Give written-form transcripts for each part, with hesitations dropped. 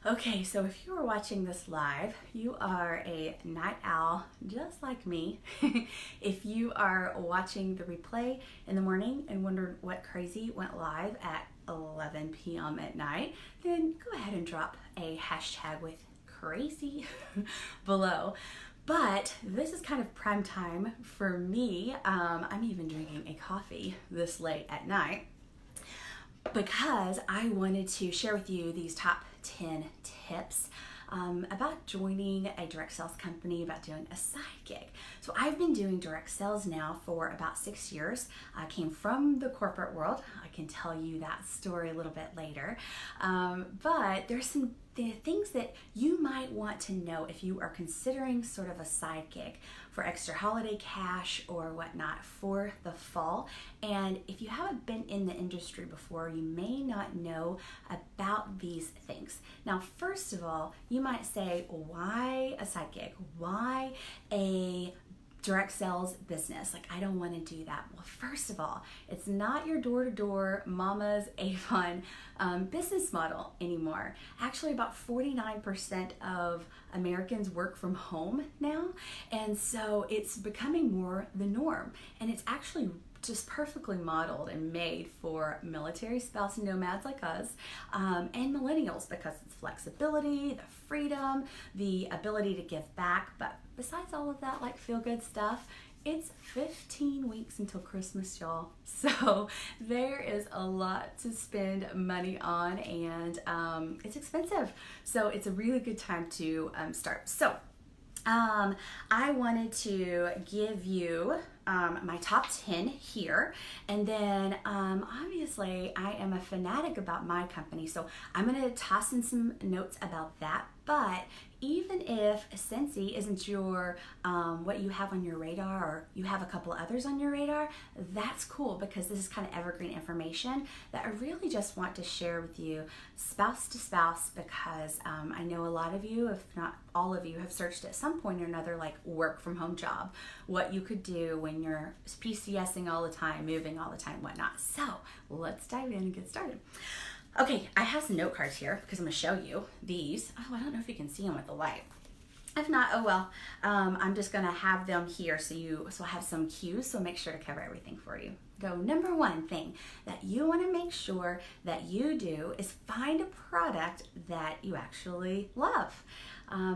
Okay, so if you are watching this live, you are a night owl just like me. If you are watching the replay in the morning and wondered what crazy went live at 11 p.m. at night, then go ahead and drop a hashtag with crazy below. But this is kind of prime time for me. I'm even drinking a coffee this late at night, because I wanted to share with you these top 10 tips about joining a direct sales company, about doing a side gig. So I've been doing direct sales now for about 6 years. I came from the corporate world. I can tell you that story a little bit later. But there's some things that you might want to know if you are considering sort of a side gig for extra holiday cash or whatnot for the fall. And if you haven't been in the industry before, you may not know about these things. Now, first of all, you might say, why a side gig? Why a direct sales business? Like, I don't want to do that. Well, first of all, it's not your door-to-door mama's Avon business model anymore. Actually, about 49% of Americans work from home now, and so it's becoming more the norm, and it's actually just perfectly modeled and made for military spouse nomads like us, and millennials, because it's flexibility, the freedom, the ability to give back. But besides all of that, like feel good stuff, it's 15 weeks until Christmas, y'all. So there is a lot to spend money on, and it's expensive. So it's a really good time to start. So I wanted to give you my top 10 here, and then obviously I am a fanatic about my company, so I'm going to toss in some notes about that. But even if Scentsy isn't your what you have on your radar, or you have a couple others on your radar, that's cool, because this is kind of evergreen information that I really just want to share with you spouse to spouse, because I know a lot of you, if not all of you, have searched at some point or another, like work from home job, what you could do when you're PCSing all the time, moving all the time, whatnot. So let's dive in and get started. Okay, I have some note cards here because I'm going to show you these. Oh, I don't know if you can see them with the light. If not, oh well. I'm just going to have them here so I have some cues, so make sure to cover everything for you. Go, number one thing that you want to make sure that you do is find a product that you actually love,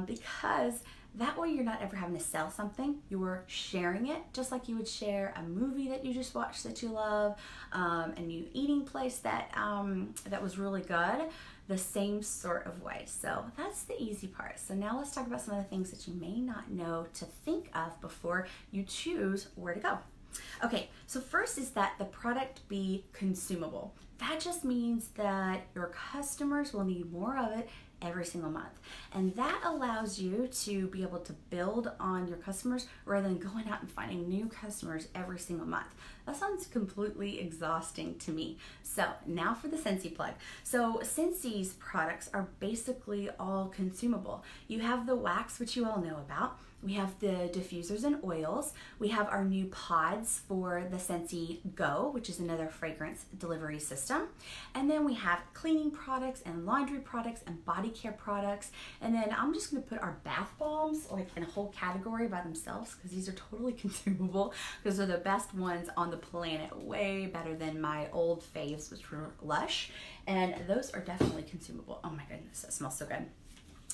because that way you're not ever having to sell something. You're sharing it just like you would share a movie that you just watched that you love, a new eating place that was really good, the same sort of way. So that's the easy part. So now let's talk about some of the things that you may not know to think of before you choose where to go. Okay, so first is that the product be consumable. That just means that your customers will need more of it every single month. And that allows you to be able to build on your customers rather than going out and finding new customers every single month. That sounds completely exhausting to me. So now for the Scentsy plug. So Scentsy's products are basically all consumable. You have the wax, which you all know about. We have the diffusers and oils. We have our new pods for the Scentsy Go, which is another fragrance delivery system. And then we have cleaning products and laundry products and body care products. And then I'm just gonna put our bath bombs like in a whole category by themselves, because these are totally consumable, because they're the best ones on the planet, way better than my old faves, which were Lush. And those are definitely consumable. Oh my goodness, that smells so good.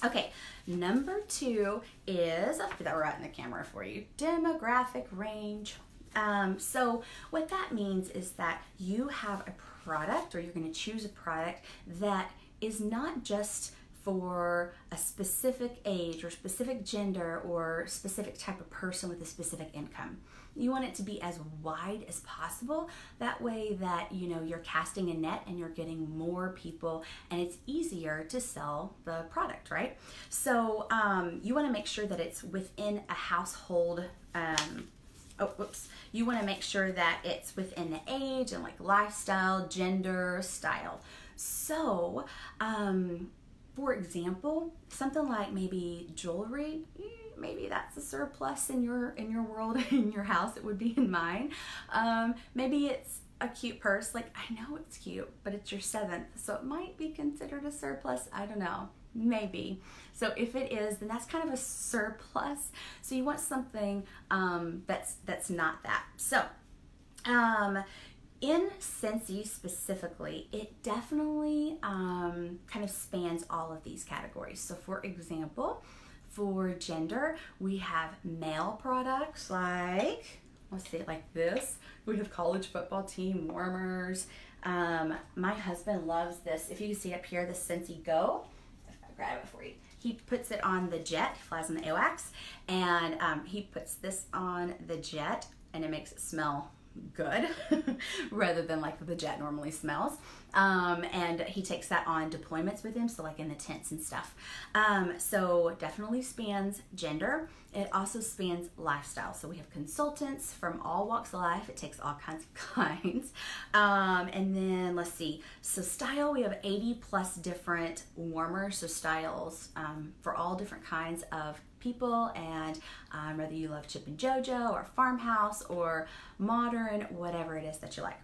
Okay, number two is, I'll put that right in the camera for you, demographic range. So what that means is that you have a product, or you're going to choose a product that is not just for a specific age or specific gender or specific type of person with a specific income. You want it to be as wide as possible. That way that, you're casting a net and you're getting more people, and it's easier to sell the product, right? So you want to make sure that it's within a household. You want to make sure that it's within the age and like lifestyle, gender, style. So, for example, something like maybe jewelry, maybe that's a surplus in your world, in your house. It would be in mine. Maybe it's a cute purse. Like, I know it's cute, but it's your 7th, so it might be considered a surplus. I don't know. Maybe. So if it is, then that's kind of a surplus. So you want something that's not that. So in Scentsy specifically, it definitely kind of spans all of these categories. So for example, for gender, we have male products like, let's say it like this. We have college football team warmers. My husband loves this. If you can see up here, the Scentsy Go. I'll grab it for you. He puts it on the jet, he flies on the AWACS, and he puts this on the jet, and it makes it smell good rather than like the jet normally smells. And he takes that on deployments with him, so like in the tents and stuff. So definitely spans gender. It also spans lifestyle. So we have consultants from all walks of life. It takes all kinds of kinds. And then let's see. So style, we have 80 plus different warmers. So styles for all different kinds of people, and whether you love Chip and JoJo or farmhouse or modern, whatever it is that you like.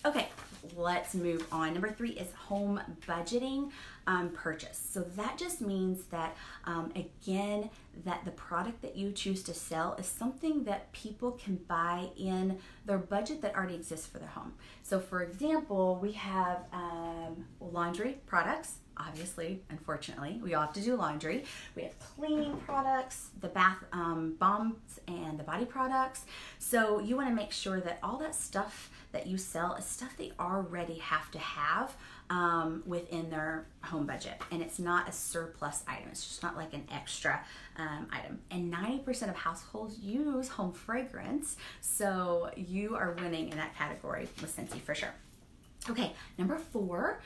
Okay, let's move on. Number 3 is home budgeting purchase. So that just means that, again, that the product that you choose to sell is something that people can buy in their budget that already exists for their home. So for example, we have laundry products. Obviously, unfortunately, we all have to do laundry. We have cleaning products, the bath bombs, and the body products. So you want to make sure that all that stuff that you sell is stuff they already have to have within their home budget. And it's not a surplus item. It's just not like an extra item. And 90% of households use home fragrance. So you are winning in that category with Scentsy for sure. Okay, number 4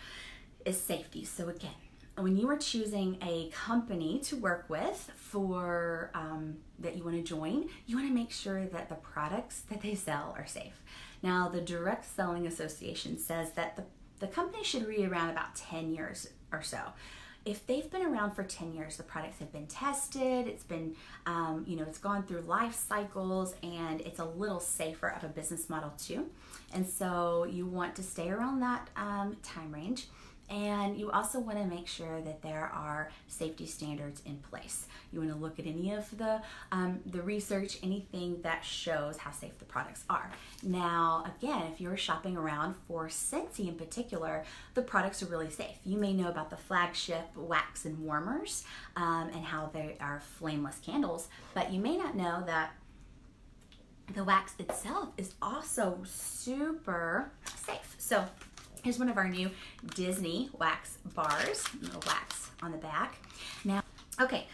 is safety. So again, when you are choosing a company to work with for that you want to join, you want to make sure that the products that they sell are safe. Now, the Direct Selling Association says that the company should be around about 10 years or so. If they've been around for 10 years, the products have been tested, it's been, it's gone through life cycles, and it's a little safer of a business model too. And so you want to stay around that time range. And you also want to make sure that there are safety standards in place. You want to look at any of the research, anything that shows how safe the products are. Now, again, if you're shopping around for Scentsy in particular, the products are really safe. You may know about the flagship wax and warmers and how they are flameless candles, but you may not know that the wax itself is also super safe. So here's one of our new Disney wax bars, little wax on the back. Now, okay,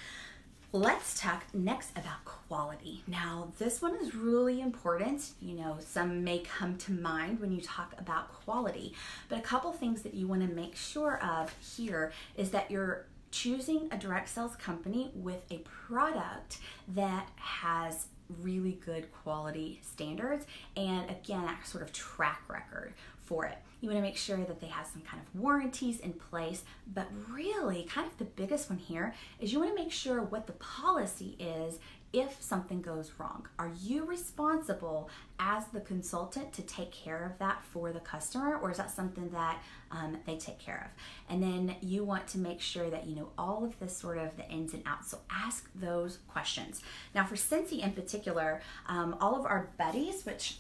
let's talk next about quality. Now, this one is really important. You know, some may come to mind when you talk about quality, but a couple things that you want to make sure of here is that you're choosing a direct sales company with a product that has really good quality standards and, again, that sort of track record for it. You want to make sure that they have some kind of warranties in place, but really kind of the biggest one here is you want to make sure what the policy is if something goes wrong. Are you responsible as the consultant to take care of that for the customer, or is that something that they take care of? And then you want to make sure that you know all of this sort of the ins and outs, so ask those questions. Now for Scentsy in particular, all of our buddies, which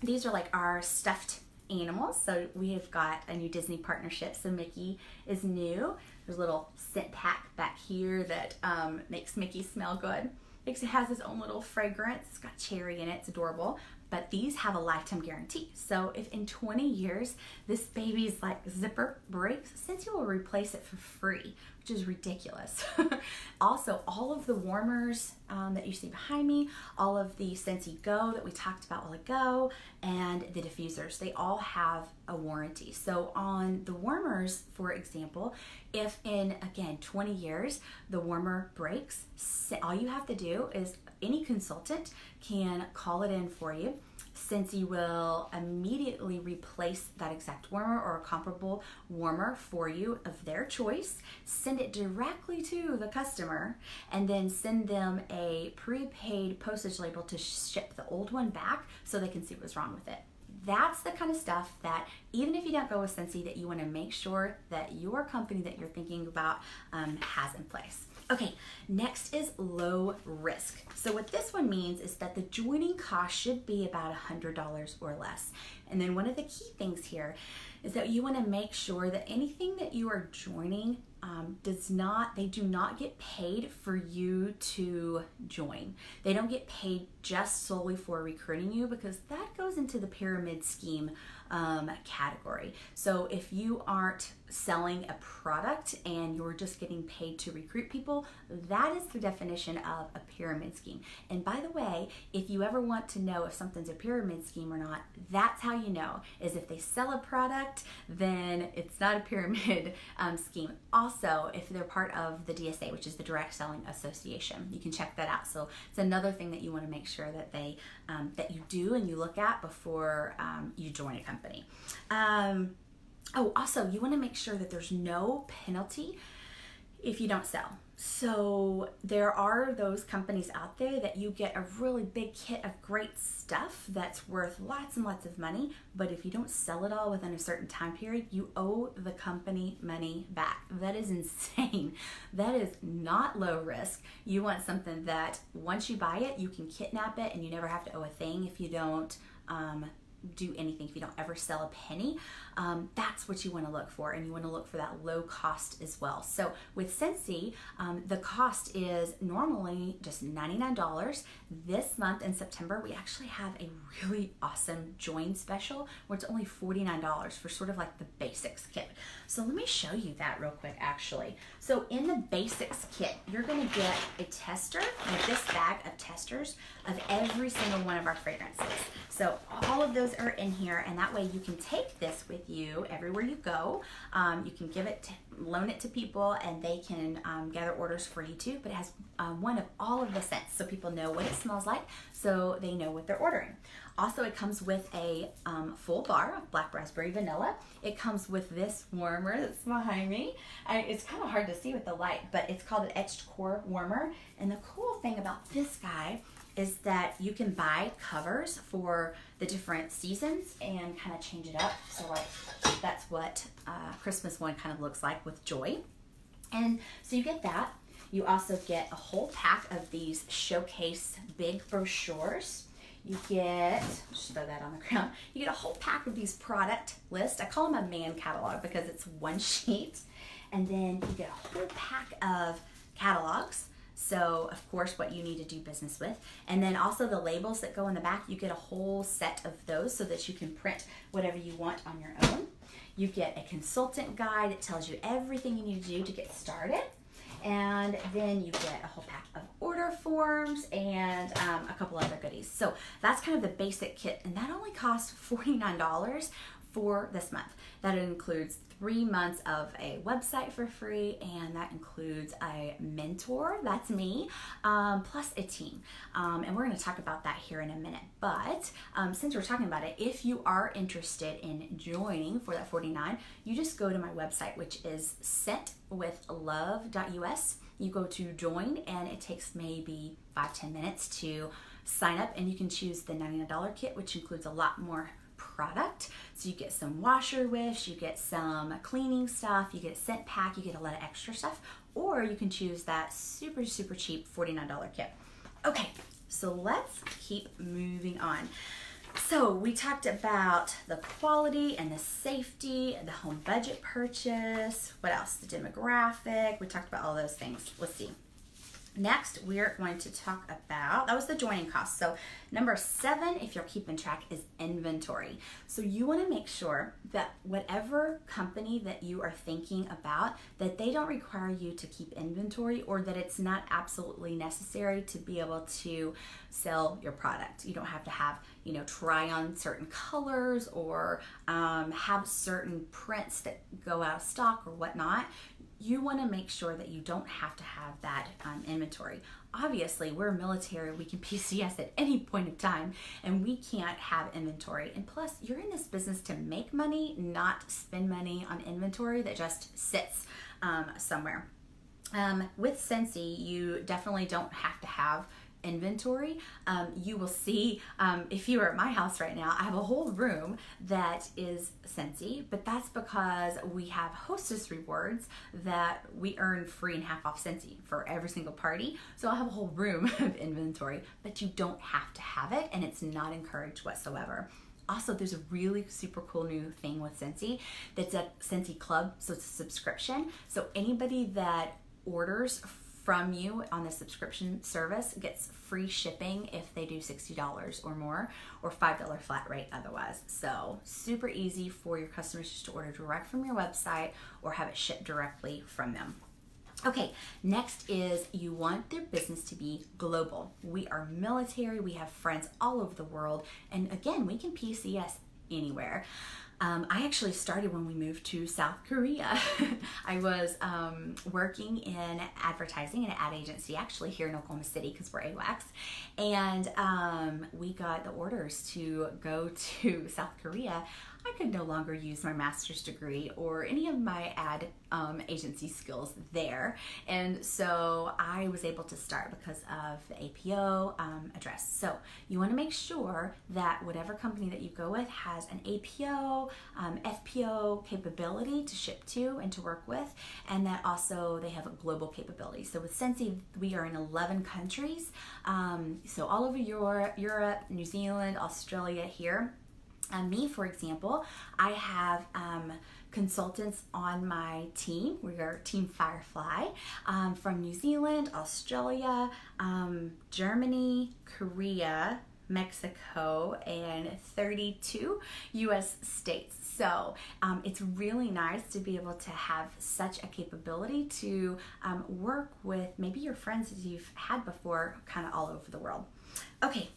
these are like our stuffed animals. So we have got a new Disney partnership. So Mickey is new. There's a little scent pack back here that makes Mickey smell good. It has his own little fragrance. It's got cherry in it. It's adorable. But these have a lifetime guarantee. So if in 20 years this baby's like zipper breaks, Scentsy will replace it for free, which is ridiculous. Also, all of the warmers that you see behind me, all of the Scentsy Go that we talked about a while ago, and the diffusers, they all have a warranty. So on the warmers, for example, if in, again, 20 years the warmer breaks, all you have to do is any consultant can call it in for you. Scentsy will immediately replace that exact warmer or a comparable warmer for you of their choice, send it directly to the customer, and then send them a prepaid postage label to ship the old one back so they can see what's wrong with it. that's the kind of stuff that even if you don't go with Scentsy, that you want to make sure that your company that you're thinking about has in place. Okay, next is low risk. So what this one means is that the joining cost should be about $100 or less. And then one of the key things here is that you want to make sure that anything that you are joining they do not get paid for you to join. They don't get paid just solely for recruiting you, because that goes into the pyramid scheme category. So if you aren't selling a product and you're just getting paid to recruit people, that is the definition of a pyramid scheme. And by the way, if you ever want to know if something's a pyramid scheme or not, that's how you know, is if they sell a product, then it's not a pyramid scheme. Also, if they're part of the DSA, which is the Direct Selling Association, you can check that out. So it's another thing that you want to make sure that that you do and you look at before you join a company. Also, you want to make sure that there's no penalty if you don't sell. So there are those companies out there that you get a really big kit of great stuff that's worth lots and lots of money, but if you don't sell it all within a certain time period, you owe the company money back. That is insane. That is not low risk. You want something that once you buy it, you can kidnap it and you never have to owe a thing if you don't do anything, if you don't ever sell a penny. That's what you want to look for, and you want to look for that low cost as well. So with Scentsy, the cost is normally just $99. This month in September, we actually have a really awesome join special where it's only $49 for sort of like the basics kit. So let me show you that real quick actually. So in the basics kit, you're going to get a tester, like this bag of testers of every single one of our fragrances. So all of those are in here, and that way you can take this with you everywhere you go. You can loan it to people, and they can gather orders for you too, but it has one of all of the scents, so people know what it smells like, so they know what they're ordering. Also, it comes with a full bar of black raspberry vanilla. It comes with this warmer that's behind me. It's kind of hard to see with the light, but it's called an etched core warmer. And the cool thing about this guy is that you can buy covers for the different seasons and kind of change it up. So like that's what Christmas one kind of looks like with joy. And so you get that. You also get a whole pack of these showcase big brochures. You get, just throw that on the ground, you get a whole pack of these product lists. I call them a man catalog because it's one sheet. And then you get a whole pack of catalogs. So of course what you need to do business with. And then also the labels that go in the back, you get a whole set of those so that you can print whatever you want on your own. You get a consultant guide that tells you everything you need to do to get started. And then you get a whole pack of order forms and a couple other goodies. So that's kind of the basic kit, and that only costs $49 for this month. That includes 3 months of a website for free, and that includes a mentor, that's me, plus a team. And we're going to talk about that here in a minute. But since we're talking about it, if you are interested in joining for that $49, you just go to my website, which is scentwithlove.us. You go to join, and it takes maybe 5-10 minutes to sign up, and you can choose the $99 kit, which includes a lot more product. So you get some washer whiffs, you get some cleaning stuff, you get a scent pack, you get a lot of extra stuff, or you can choose that super, super cheap $49 kit. Okay, so let's keep moving on. So we talked about the quality and the safety, the home budget purchase, what else? The demographic, we talked about all those things. Let's see. Next, we're going to talk about, that was the joining cost. So number 7, if you're keeping track, is inventory. So you want to make sure that whatever company that you are thinking about, that they don't require you to keep inventory, or that it's not absolutely necessary to be able to sell your product. You don't have to have, try on certain colors or have certain prints that go out of stock or whatnot. You want to make sure that you don't have to have that inventory. Obviously, we're military, we can PCS at any point of time, and we can't have inventory. And plus, you're in this business to make money, not spend money on inventory that just sits somewhere. With Scentsy, you definitely don't have to have inventory. You will see, if you are at my house right now, I have a whole room that is Scentsy, but that's because we have hostess rewards that we earn free and half off Scentsy for every single party. So I have a whole room of inventory, but you don't have to have it, and it's not encouraged whatsoever. Also, there's a really super cool new thing with Scentsy that's a Cintiq Club, so it's a subscription. So anybody that orders from you on the subscription service gets free shipping if they do $60 or more, or $5 flat rate otherwise. So super easy for your customers just to order direct from your website or have it shipped directly from them. Okay, next is you want their business to be global. We are military, we have friends all over the world, and again, we can PCS anywhere. I actually started when we moved to South Korea. I was working in advertising in an ad agency, actually here in Oklahoma City because we're AWACS, and we got the orders to go to South Korea. I could no longer use my master's degree or any of my ad agency skills there. And so I was able to start because of the APO address. So you want to make sure that whatever company that you go with has an APO, FPO capability to ship to and to work with, and that also they have a global capability. So with Scentsy, we are in 11 countries. So all over Europe, New Zealand, Australia here. Me, for example, I have consultants on my team. We are Team Firefly from New Zealand, Australia, Germany, Korea, Mexico, and 32 US states. So it's really nice to be able to have such a capability to work with maybe your friends that you've had before kind of all over the world. Okay.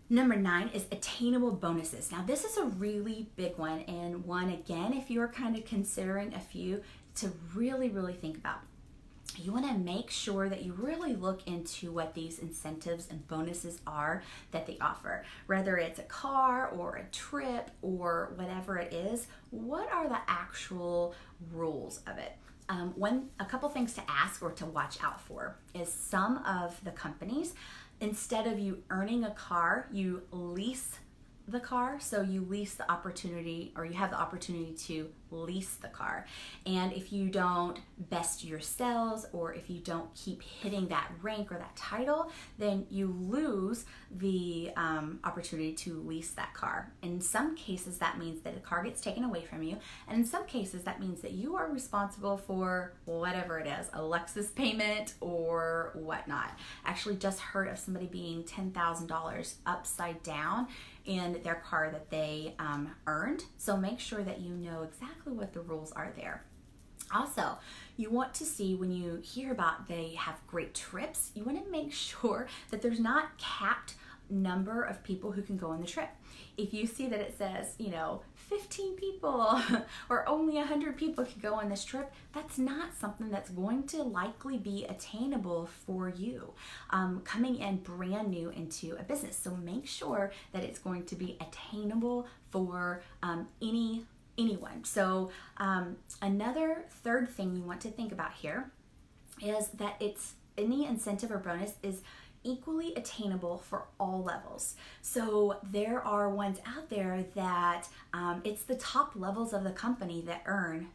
Number 9 is attainable bonuses. Now this is a really big one, and one again, if you're kind of considering a few to really, really think about. You want to make sure that you really look into what these incentives and bonuses are that they offer. Whether it's a car or a trip or whatever it is, what are the actual rules of it? A couple things to ask or to watch out for is some of the companies, instead of you earning a car, you lease the car. So you lease the opportunity, or you have the opportunity to lease the car. And if you don't best your sales, or if you don't keep hitting that rank or that title, then you lose the opportunity to lease that car. In some cases, that means that the car gets taken away from you. And in some cases, that means that you are responsible for whatever it is, a Lexus payment or whatnot. Actually just heard of somebody being $10,000 upside down in their car that they earned. So make sure that you know exactly what the rules are there. Also, you want to see, when you hear about they have great trips, you want to make sure that there's not capped number of people who can go on the trip. If you see that it says, 15 people or only 100 people can go on this trip, that's not something that's going to likely be attainable for you coming in brand new into a business. So make sure that it's going to be attainable for anyone. So another third thing you want to think about here is that it's any incentive or bonus is equally attainable for all levels. So there are ones out there that it's the top levels of the company that earn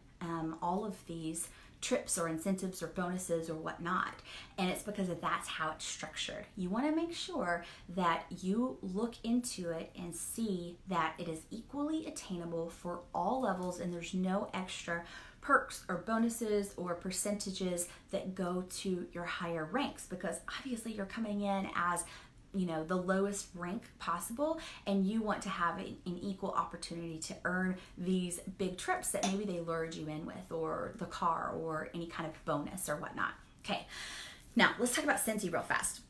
all of these trips or incentives or bonuses or whatnot. And it's because that's how it's structured. You want to make sure that you look into it and see that it is equally attainable for all levels, and there's no extra perks or bonuses or percentages that go to your higher ranks, because obviously you're coming in as the lowest rank possible, and you want to have an equal opportunity to earn these big trips that maybe they lured you in with, or the car, or any kind of bonus or whatnot. Okay, now let's talk about Scentsy real fast.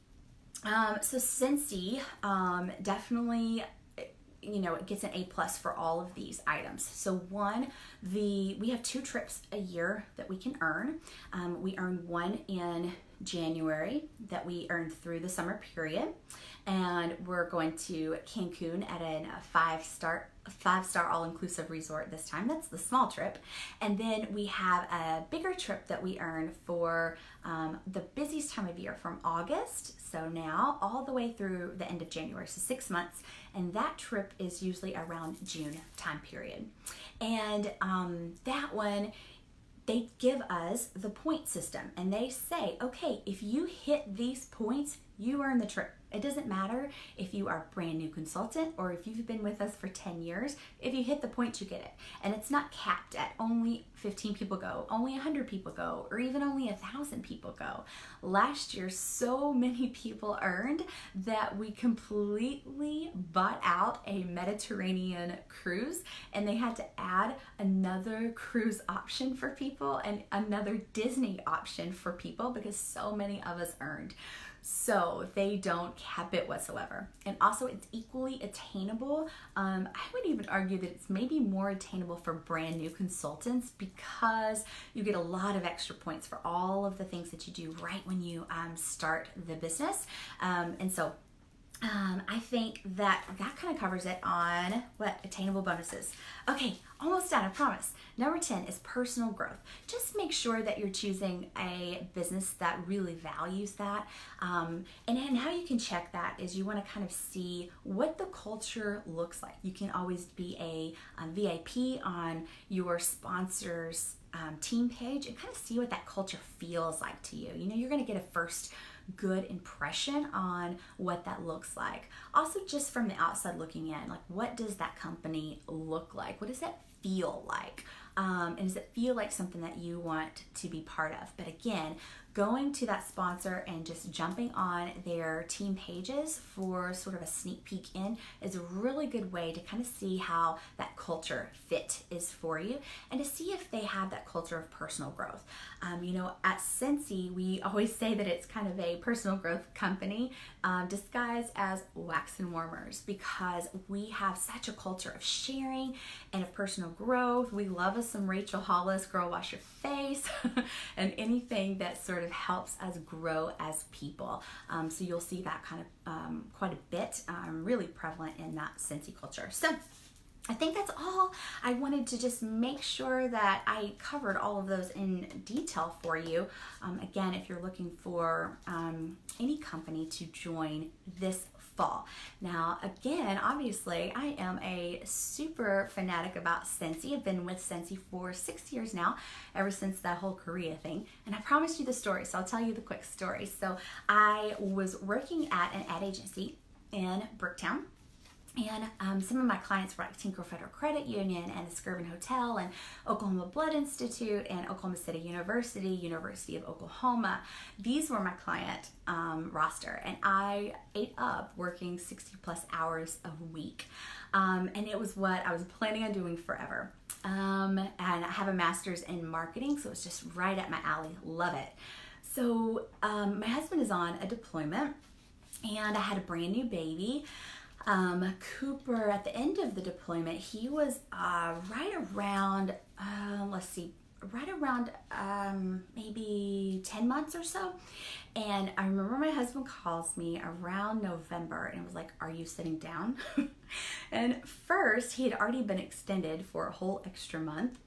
So Scentsy definitely it gets an A+ for all of these items. So one, we have 2 trips a year that we can earn. We earn one in January that we earned through the summer period. And we're going to Cancun at a five-star all-inclusive resort this time. That's the small trip. And then we have a bigger trip that we earn for the busiest time of year from August, so now all the way through the end of January, so 6 months. And that trip is usually around June time period. And that one, they give us the point system, and they say, okay, if you hit these points, you earn the trip. It doesn't matter if you are a brand new consultant or if you've been with us for 10 years. If you hit the points, you get it. And it's not capped at only 15 people go, only 100 people go, or even only 1,000 people go. Last year, so many people earned that we completely bought out a Mediterranean cruise, and they had to add another cruise option for people and another Disney option for people because so many of us earned. So they don't cap it whatsoever. And also it's equally attainable. I would even argue that it's maybe more attainable for brand new consultants because you get a lot of extra points for all of the things that you do right when you start the business. I think that kind of covers it on what attainable bonuses. Okay, almost done, I promise. Number 10 is personal growth. Just make sure that you're choosing a business that really values that. And how you can check that is you want to kind of see what the culture looks like. You can always be a VIP on your sponsor's team page and kind of see what that culture feels like to you. You know, you're going to get a first good impression on what that looks like. Also, just from the outside looking in, like what does that company look like? What does that feel like? And does it feel like something that you want to be part of? But again, going to that sponsor and just jumping on their team pages for sort of a sneak peek in is a really good way to kind of see how that culture fit is for you and to see if they have that culture of personal growth. At Scentsy, we always say that it's kind of a personal growth company disguised as wax and warmers because we have such a culture of sharing and of personal growth. We love us some Rachel Hollis, Girl Wash Your Face, and anything that sort of helps us grow as people. So you'll see that kind of quite a bit, really prevalent in that Scentsy culture. So I think that's all. I wanted to just make sure that I covered all of those in detail for you. Again, if you're looking for any company to join this fall. Now, again, obviously, I am a super fanatic about Scentsy. I've been with Scentsy for 6 years now, ever since that whole Korea thing. And I promised you the story, so I'll tell you the quick story. So I was working at an ad agency in Bricktown. And some of my clients were like Tinker Federal Credit Union and the Skirvin Hotel and Oklahoma Blood Institute and Oklahoma City University, University of Oklahoma. These were my client roster, and I ate up working 60 plus hours a week. And it was what I was planning on doing forever. And I have a master's in marketing, so it's just right up my alley. Love it. So my husband is on a deployment, and I had a brand new baby. Cooper, at the end of the deployment, he was right around maybe 10 months or so. And I remember my husband calls me around November and was like, "Are you sitting down?" And first, he had already been extended for a whole extra month,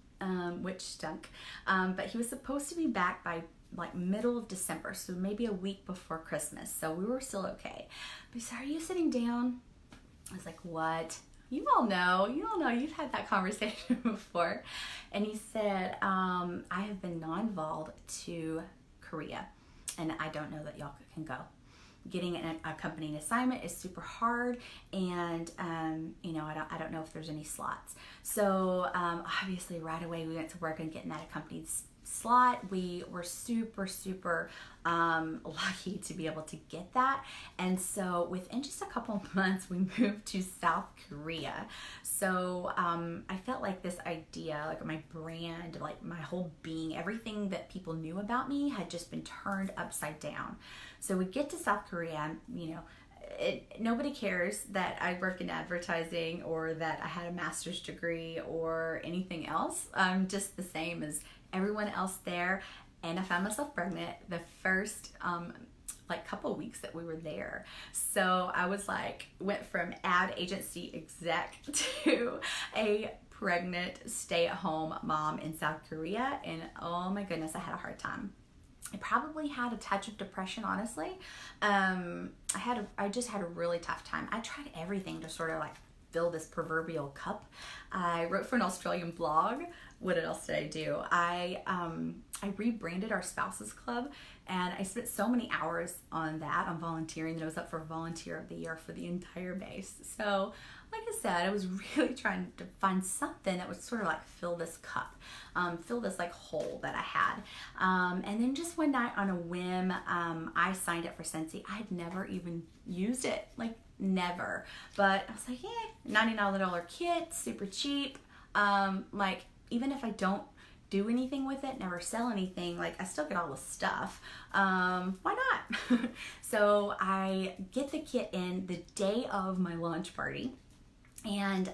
which stunk. But he was supposed to be back by like middle of December, so maybe a week before Christmas. So we were still okay. But he said, "Are you sitting down?" I was like, "What?" You all know, you've had that conversation before. And he said, "I have been non-voled to Korea, and I don't know that y'all can go. Getting an accompanying assignment is super hard, and I don't know if there's any slots." So obviously right away we went to work on getting that accompanied slot. We were super lucky to be able to get that. And so within just a couple of months, we moved to South Korea. So I felt like this idea, like my brand, like my whole being, everything that people knew about me had just been turned upside down. So we get to South Korea, nobody cares that I work in advertising or that I had a master's degree or anything else. I'm just the same as everyone else there. and I found myself pregnant the first like couple weeks that we were there. So I was like, went from ad agency exec to a pregnant stay-at-home mom in South Korea, and oh my goodness, I had a hard time. I probably had a touch of depression, honestly. I just had a really tough time. I tried everything to sort of like fill this proverbial cup. I wrote for an Australian blog. What else did I do? I rebranded our spouses club, and I spent so many hours on that, on volunteering, that I was up for Volunteer of the Year for the entire base. So, like I said, I was really trying to find something that would sort of like fill this cup, fill this like hole that I had. And then just one night on a whim, I signed up for Scentsy. I had never even used it, like never. But I was like, $99 kit, super cheap. Like, even if I don't do anything with it, never sell anything, like I still get all the stuff. Why not? So I get the kit in the day of my launch party, and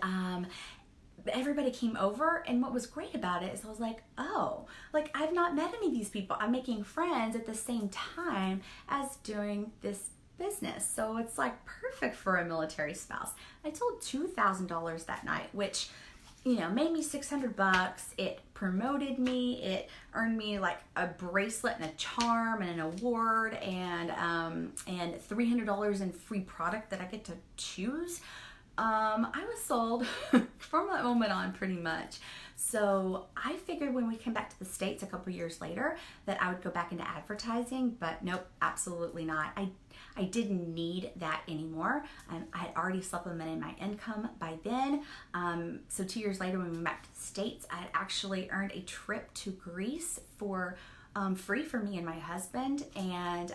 everybody came over, and what was great about it is I was like, oh, like I've not met any of these people. I'm making friends at the same time as doing this business. So it's like perfect for a military spouse. I sold $2,000 that night, which, you know, made me $600. It promoted me. It earned me like a bracelet and a charm and an award, and $300 in free product that I get to choose. I was sold from that moment on, pretty much. So I figured when we came back to the States a couple years later that I would go back into advertising, but nope, absolutely not. I didn't need that anymore. I had already supplemented my income by then. So 2 years later, when we went back to the States, I had actually earned a trip to Greece for free for me and my husband, and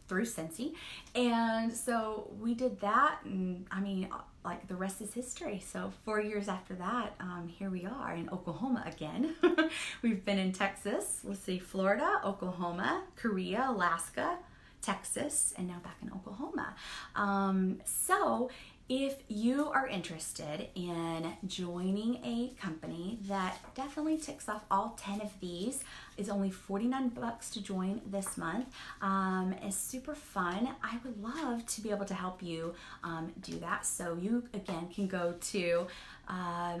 through Scentsy. And so we did that, and I mean, like the rest is history. So 4 years after that, here we are in Oklahoma again. We've been in Texas, let's see, Florida, Oklahoma, Korea, Alaska, Texas, and now back in Oklahoma. So if you are interested in joining a company that definitely ticks off all 10 of these, is only $49 to join this month. It's super fun. I would love to be able to help you do that. So you, again, can go to,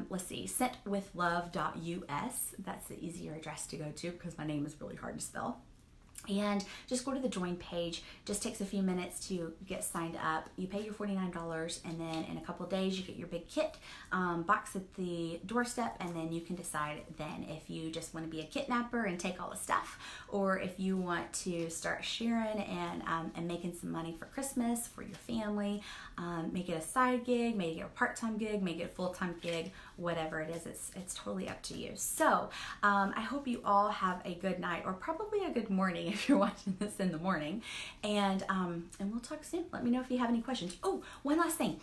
let's see, scentwithlove.us. That's the easier address to go to because my name is really hard to spell. And just go to the join page. Just takes a few minutes to get signed up. You pay your $49, and then in a couple of days you get your big kit box at the doorstep, and then you can decide then if you just want to be a kidnapper and take all the stuff, or if you want to start sharing and making some money for Christmas for your family. Make it a side gig, make it a part-time gig, make it a full-time gig, whatever it is. It's totally up to you. So I hope you all have a good night, or probably a good morning if you're watching this in the morning, and we'll talk soon. Let me know if you have any questions. Oh, one last thing.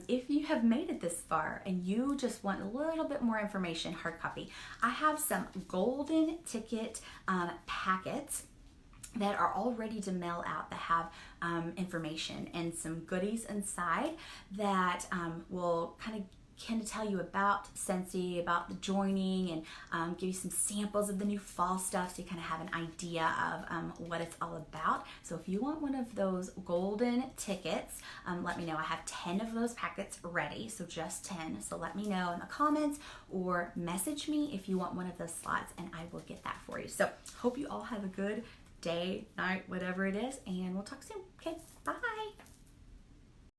If you have made it this far and you just want a little bit more information, hard copy, I have some golden ticket packets that are all ready to mail out, that have information and some goodies inside that will kind of tell you about Scentsy, about the joining, and give you some samples of the new fall stuff, so you kind of have an idea of what it's all about. So if you want one of those golden tickets, let me know. I have 10 of those packets ready, so just 10. So let me know in the comments, or message me if you want one of those slots, and I will get that for you. So hope you all have a good day, night, whatever it is, and we'll talk soon. Okay, bye.